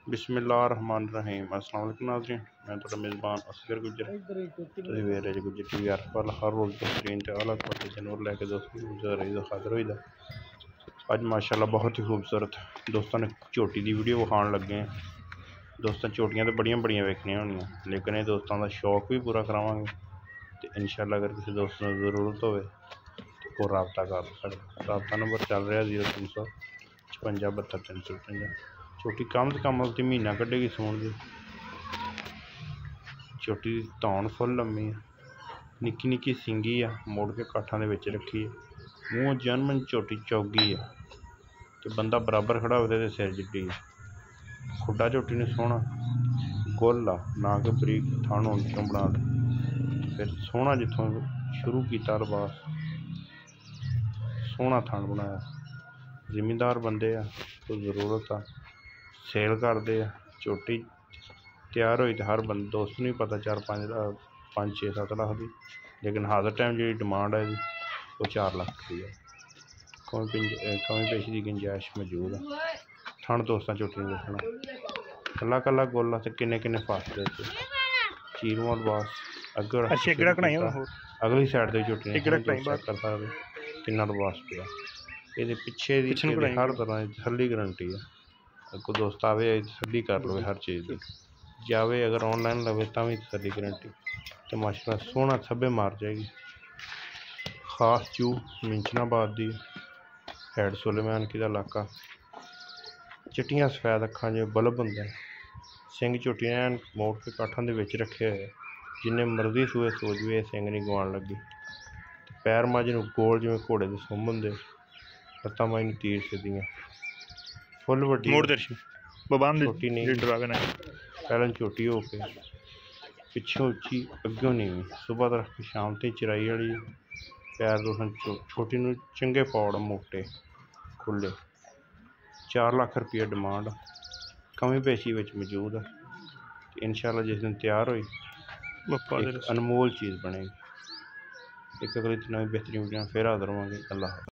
बिस्मिल्लाहिर्रहमानिर्रहीम। अस्सलाम वालेकुम नाज़रीन, मैं तो मेज़बान असगर गुजर तुसीं वेख रहे गुजर टीवी। हर रोज़ बेहतरीन ते आला क्वालिटी दे नूर लैके दोस्तों रही खातर होई दा। अज माशाअल्लाह बहुत ही खूबसूरत दोस्तों ने झोटी की वीडियो विखाण लगे हैं। दोस्तों झोटियां तो बड़ियां बड़ियां वेखनियां होनियां, लेकिन ये दोस्तों का शौक भी पूरा करावांगे। तो इंशाअल्लाह अगर किसी दोस्त को जरूरत हो तो वो रबता कर सकता। रबता नंबर चल रहा 0355 72 355। छोटी कम से कम उसकी महीना कढ़ेगी सूण की। छोटी की धौन फुल लम्मी है, निक्की निक्की सिंगी आ, मोड़ के काठा के विच रखी है। मूँह जनमन झोटी चौगी है, तो बंदा बराबर खड़ा हो तो सिर जिड्डी है। खुड्डा झोटी ने सोहना गोल आ, ना कि बरीक थन उंचों बना दे। फिर सोहना जिथों शुरू किया लिबास, सोहना थन बनाया। जिमींदार बंदे आ तो जरूरत आ सेल करते हैं। झोटी तैयार हुई तो हर बंद दोस्त नहीं पता 4-5 6-7 लाख की, लेकिन हर टाइम जी डिमांड है वो 4 लाख रुपये। कमी पेशी की गुंजाइश मौजूद है। थन दोस्तों झोटी ने देखना कला कला गोला तो किन्ने किन्ने फासले चीरवा लिबास अगली साइड से झोटी ने चेक कर सकते किन्ना लिबास पिया। ये पिछे हर तरह की तसली गारंटी है। अगो दोस्त आवे तसली कर लो हर चीज़ की, जावे अगर ऑनलाइन लवे तो भी तसली गारंटी। तो माशाअल्लाह सोहना थब्बे मार जाएगी। खास चू मिंचनाबाद दी हैड सुलेमान की इलाका। चिट्टियां सफेद अखां जो बल्ब होंगे, सिंह झोटी ने मोड़ के काठों के विच रखे हुए, जिन्ने मर्जी सूए सोच भी सिंह नहीं गवाण लगी। पैर मझ नूं गोल जिवें घोड़े के सुंभ होंगे, लत्तां मझ नूं तीर सीधियां फुल वड्डी छोटी नहीं पहले छोटी हो के पिछों उच्ची अग्गों नीवी, सुबह तो रख के शाम तक चिराई वाली। पैर दोस्तों छोटी नूं चंगे पौड़ मोटे खुले। 4 लाख रुपया डिमांड, कमी पेशी विच मौजूद है। इंशाअल्लाह जिस दिन तैयार हुई एक अनमोल चीज़ बनेगी। एक अगली नवी बेहतरीन वीडियो फिर हाज़र होवांगे। अल्लाह।